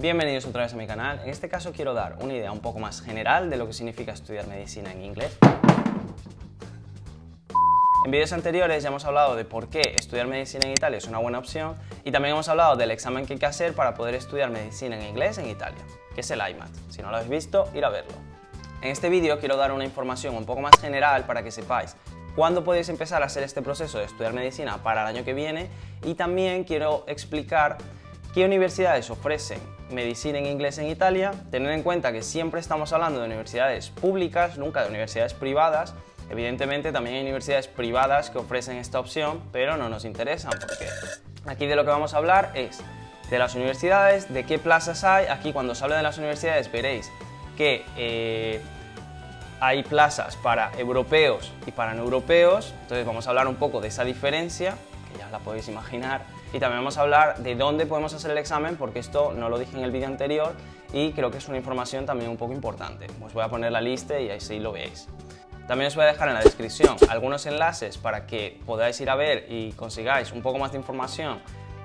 Bienvenidos otra vez a mi canal. En este caso quiero dar una idea un poco más general de lo que significa estudiar medicina en inglés. En vídeos anteriores ya hemos hablado de por qué estudiar medicina en Italia es una buena opción y también hemos hablado del examen que hay que hacer para poder estudiar medicina en inglés en Italia, que es el IMAT. Si no lo habéis visto, ir a verlo. En este vídeo quiero dar una información un poco más general para que sepáis cuándo podéis empezar a hacer este proceso de estudiar medicina para el año que viene, y también quiero explicar qué universidades ofrecen medicina en inglés en Italia, tener en cuenta que siempre estamos hablando de universidades públicas, nunca de universidades privadas. Evidentemente también hay universidades privadas que ofrecen esta opción, pero no nos interesan porque aquí de lo que vamos a hablar es de las universidades, de qué plazas hay. Aquí cuando os hablo de las universidades veréis que hay plazas para europeos y para no europeos, entonces vamos a hablar un poco de esa diferencia, que ya la podéis imaginar, y también vamos a hablar de dónde podemos hacer el examen, porque esto no lo dije en el vídeo anterior y creo que es una información también un poco importante. Os voy a poner la lista y así lo veis. También os voy a dejar en la descripción algunos enlaces para que podáis ir a ver y consigáis un poco más de información,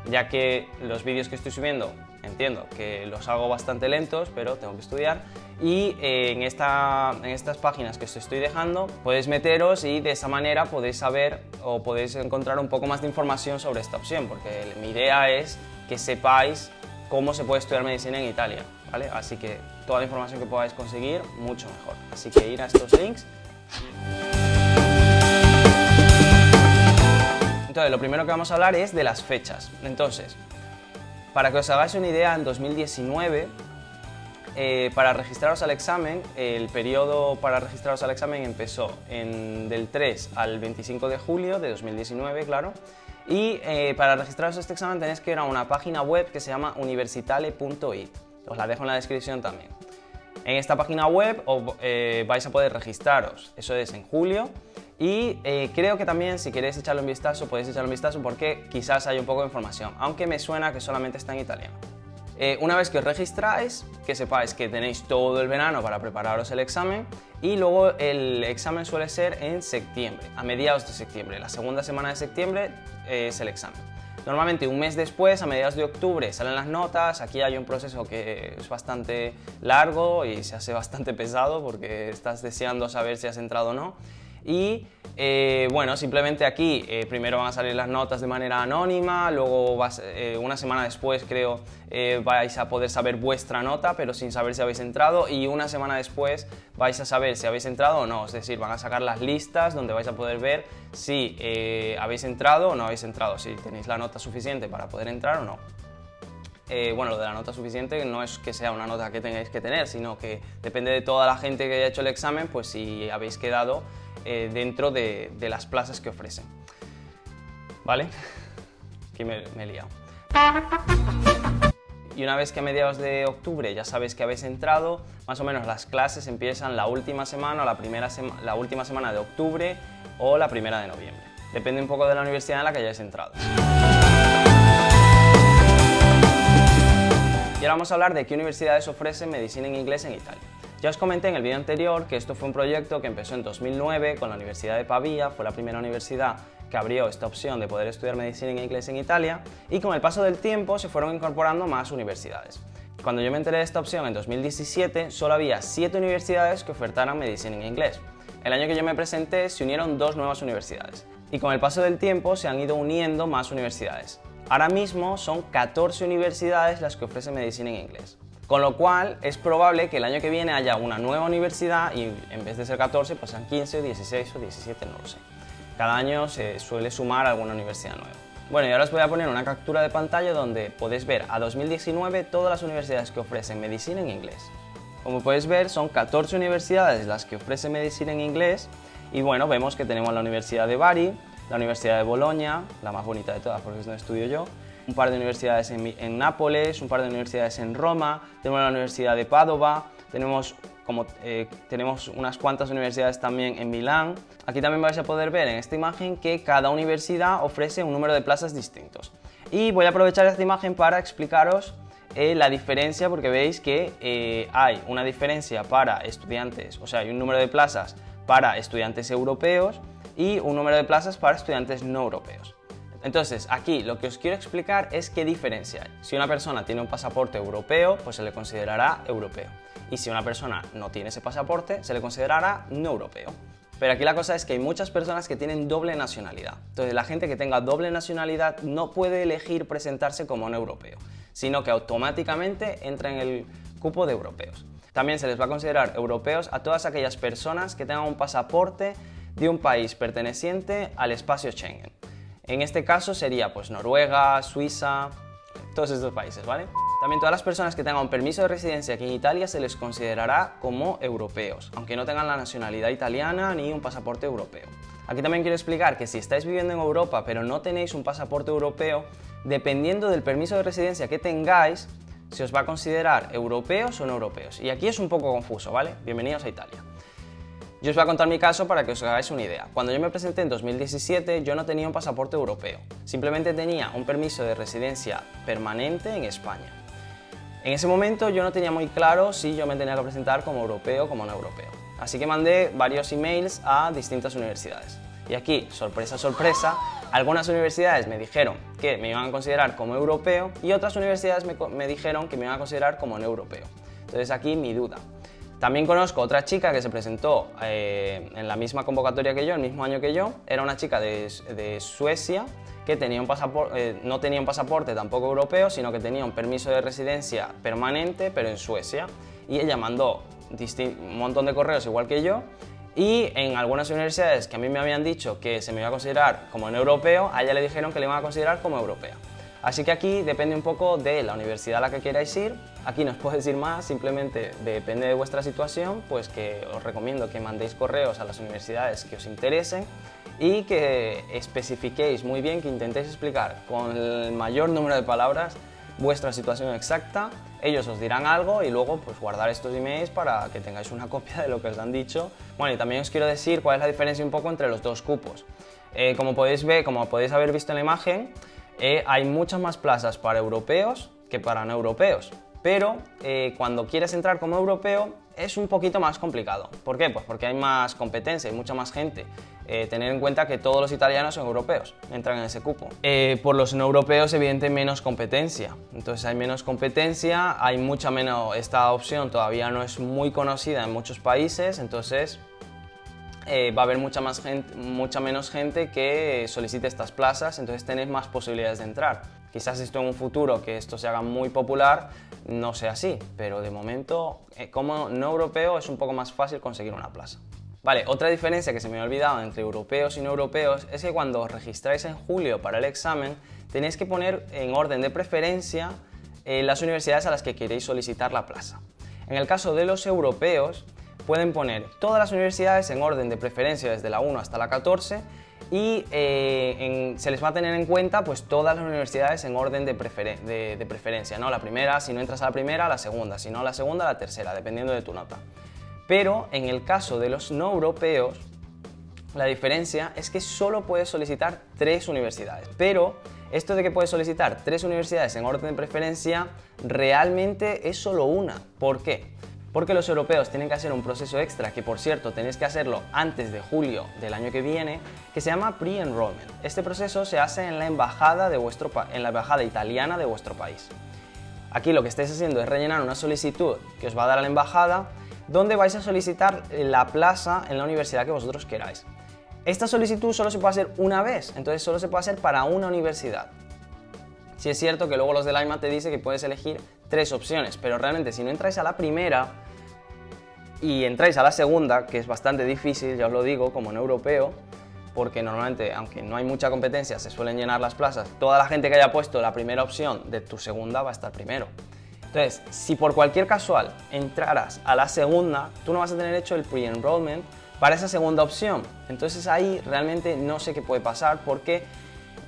ya que los vídeos que estoy subiendo entiendo que los hago bastante lentos, pero tengo que estudiar, y en estas páginas que os estoy dejando podéis meteros y de esa manera podéis saber o podéis encontrar un poco más de información sobre esta opción, porque mi idea es que sepáis cómo se puede estudiar medicina en Italia, ¿vale? Así que toda la información que podáis conseguir, mucho mejor. Así que ir a estos links. Entonces, lo primero que vamos a hablar es de las fechas. Entonces, para que os hagáis una idea, en 2019, para registraros al examen, el periodo para registraros al examen empezó del 3 al 25 de julio de 2019, claro, y para registraros a este examen tenéis que ir a una página web que se llama universitale.it. Os la dejo en la descripción también. En esta página web vais a poder registraros, eso es en julio, y creo que también si queréis echarle un vistazo, podéis echarle un vistazo porque quizás hay un poco de información, aunque me suena que solamente está en italiano. Una vez que os registráis, que sepáis que tenéis todo el verano para prepararos el examen, y luego el examen suele ser en septiembre, a mediados de septiembre, la segunda semana de septiembre es el examen. Normalmente un mes después, a mediados de octubre, salen las notas. Aquí hay un proceso que es bastante largo y se hace bastante pesado porque estás deseando saber si has entrado o no. Y bueno, simplemente aquí primero van a salir las notas de manera anónima, luego una semana después creo vais a poder saber vuestra nota, pero sin saber si habéis entrado, y una semana después vais a saber si habéis entrado o no, es decir, van a sacar las listas donde vais a poder ver si habéis entrado o no habéis entrado, si tenéis la nota suficiente para poder entrar o no. Bueno, lo de la nota suficiente no es que sea una nota que tengáis que tener, sino que depende de toda la gente que haya hecho el examen, pues si habéis quedado dentro de las plazas que ofrecen. ¿Vale? Aquí me he liado. Y una vez que a mediados de octubre ya sabéis que habéis entrado, más o menos las clases empiezan la última semana o la última semana de octubre o la primera de noviembre. Depende un poco de la universidad en la que hayáis entrado. Y ahora vamos a hablar de qué universidades ofrecen medicina en inglés en Italia. Ya os comenté en el vídeo anterior que esto fue un proyecto que empezó en 2009 con la Universidad de Pavía, fue la primera universidad que abrió esta opción de poder estudiar medicina en inglés en Italia, y con el paso del tiempo se fueron incorporando más universidades. Cuando yo me enteré de esta opción en 2017, solo había 7 universidades que ofertaran medicina en inglés. El año que yo me presenté se unieron 2 nuevas universidades, y con el paso del tiempo se han ido uniendo más universidades. Ahora mismo son 14 universidades las que ofrecen medicina en inglés. Con lo cual es probable que el año que viene haya una nueva universidad y en vez de ser 14 pues sean 15 o 16 o 17, no lo sé. Cada año se suele sumar alguna universidad nueva. Bueno, y ahora os voy a poner una captura de pantalla donde podéis ver a 2019 todas las universidades que ofrecen medicina en inglés. Como podéis ver, son 14 universidades las que ofrecen medicina en inglés, y bueno, vemos que tenemos la Universidad de Bari, la Universidad de Bolonia, la más bonita de todas porque es donde estudio yo, un par de universidades en Nápoles, un par de universidades en Roma, tenemos la Universidad de Padova, tenemos unas cuantas universidades también en Milán. Aquí también vais a poder ver en esta imagen que cada universidad ofrece un número de plazas distintos. Y voy a aprovechar esta imagen para explicaros la diferencia, porque veis que hay una diferencia para estudiantes, o sea, hay un número de plazas para estudiantes europeos y un número de plazas para estudiantes no europeos. Entonces, aquí lo que os quiero explicar es qué diferencia hay. Si una persona tiene un pasaporte europeo, pues se le considerará europeo. Y si una persona no tiene ese pasaporte, se le considerará no europeo. Pero aquí la cosa es que hay muchas personas que tienen doble nacionalidad. Entonces, la gente que tenga doble nacionalidad no puede elegir presentarse como no europeo, sino que automáticamente entra en el cupo de europeos. También se les va a considerar europeos a todas aquellas personas que tengan un pasaporte de un país perteneciente al espacio Schengen. En este caso sería pues Noruega, Suiza, todos estos países, ¿vale? También todas las personas que tengan un permiso de residencia aquí en Italia se les considerará como europeos, aunque no tengan la nacionalidad italiana ni un pasaporte europeo. Aquí también quiero explicar que si estáis viviendo en Europa pero no tenéis un pasaporte europeo, dependiendo del permiso de residencia que tengáis, se os va a considerar europeos o no europeos. Y aquí es un poco confuso, ¿vale? Bienvenidos a Italia. Yo os voy a contar mi caso para que os hagáis una idea. Cuando yo me presenté en 2017, yo no tenía un pasaporte europeo. Simplemente tenía un permiso de residencia permanente en España. En ese momento yo no tenía muy claro si yo me tenía que presentar como europeo o como no europeo. Así que mandé varios emails a distintas universidades. Y aquí, sorpresa, sorpresa, algunas universidades me dijeron que me iban a considerar como europeo y otras universidades me dijeron que me iban a considerar como no europeo. Entonces aquí mi duda. También conozco otra chica que se presentó en la misma convocatoria que yo, el mismo año que yo. Era una chica de Suecia que tenía no tenía un pasaporte tampoco europeo, sino que tenía un permiso de residencia permanente, pero en Suecia. Y ella mandó un montón de correos igual que yo. Y en algunas universidades que a mí me habían dicho que se me iba a considerar como no europeo, a ella le dijeron que le iban a considerar como europea. Así que aquí depende un poco de la universidad a la que queráis ir. Aquí no os puedo decir más, simplemente depende de vuestra situación, pues que os recomiendo que mandéis correos a las universidades que os interesen y que especifiquéis muy bien, que intentéis explicar con el mayor número de palabras vuestra situación exacta. Ellos os dirán algo y luego pues guardar estos emails para que tengáis una copia de lo que os han dicho. Bueno, y también os quiero decir cuál es la diferencia un poco entre los dos cupos. Como podéis haber visto en la imagen, hay muchas más plazas para europeos que para no europeos, pero cuando quieres entrar como europeo es un poquito más complicado. ¿Por qué? Pues porque hay más competencia, hay mucha más gente. Tener en cuenta que todos los italianos son europeos, entran en ese cupo. Por los no europeos, evidentemente, menos competencia. Entonces hay menos competencia, hay mucha menos. Esta opción todavía no es muy conocida en muchos países, entonces va a haber mucha menos gente que solicite estas plazas, entonces tenéis más posibilidades de entrar. Quizás esto en un futuro, que esto se haga muy popular, no sea así, pero de momento, como no europeo, es un poco más fácil conseguir una plaza. Vale, otra diferencia que se me ha olvidado entre europeos y no europeos es que cuando os registráis en julio para el examen, tenéis que poner en orden de preferencia las universidades a las que queréis solicitar la plaza. En el caso de los europeos, pueden poner todas las universidades en orden de preferencia desde la 1 hasta la 14 y se les va a tener en cuenta pues todas las universidades en orden de preferencia, ¿no? La primera, si no entras a la primera, la segunda, si no la segunda, la tercera, dependiendo de tu nota. Pero en el caso de los no europeos, la diferencia es que solo puedes solicitar 3 universidades, pero esto de que puedes solicitar 3 universidades en orden de preferencia realmente es solo una. ¿Por qué? Porque los europeos tienen que hacer un proceso extra, que por cierto tenéis que hacerlo antes de julio del año que viene, que se llama pre-enrollment. Este proceso se hace en la embajada italiana de vuestro país. Aquí lo que estáis haciendo es rellenar una solicitud que os va a dar a la embajada, donde vais a solicitar la plaza en la universidad que vosotros queráis. Esta solicitud solo se puede hacer una vez, entonces solo se puede hacer para una universidad. Sí es cierto que luego los del AIMA te dice que puedes elegir 3 opciones, pero realmente si no entráis a la primera y entráis a la segunda, que es bastante difícil, ya os lo digo, como no europeo, porque normalmente, aunque no hay mucha competencia, se suelen llenar las plazas, toda la gente que haya puesto la primera opción de tu segunda va a estar primero. Entonces, si por cualquier casual entraras a la segunda, tú no vas a tener hecho el pre-enrollment para esa segunda opción. Entonces ahí realmente no sé qué puede pasar, porque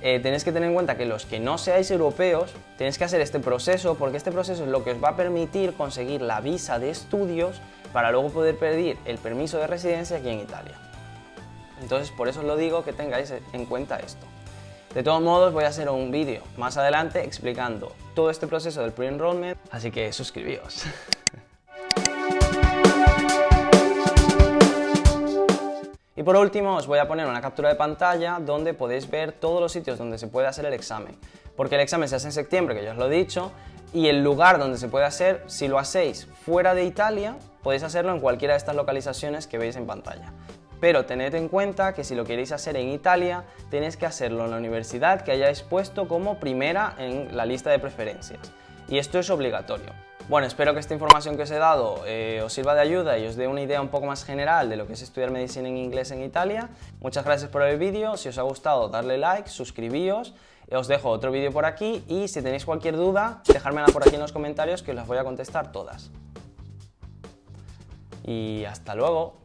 tenéis que tener en cuenta que los que no seáis europeos tenéis que hacer este proceso, porque este proceso es lo que os va a permitir conseguir la visa de estudios para luego poder pedir el permiso de residencia aquí en Italia. Entonces por eso os lo digo, que tengáis en cuenta esto. De todos modos, voy a hacer un vídeo más adelante explicando todo este proceso del pre-enrollment, así que suscribíos. Y por último os voy a poner una captura de pantalla donde podéis ver todos los sitios donde se puede hacer el examen, porque el examen se hace en septiembre, que ya os lo he dicho, y el lugar donde se puede hacer, si lo hacéis fuera de Italia, podéis hacerlo en cualquiera de estas localizaciones que veis en pantalla. Pero tened en cuenta que si lo queréis hacer en Italia, tenéis que hacerlo en la universidad que hayáis puesto como primera en la lista de preferencias. Y esto es obligatorio. Bueno, espero que esta información que os he dado os sirva de ayuda y os dé una idea un poco más general de lo que es estudiar medicina en inglés en Italia. Muchas gracias por el vídeo, si os ha gustado darle like, suscribíos, os dejo otro vídeo por aquí y si tenéis cualquier duda, dejármela por aquí en los comentarios que os las voy a contestar todas. Y hasta luego.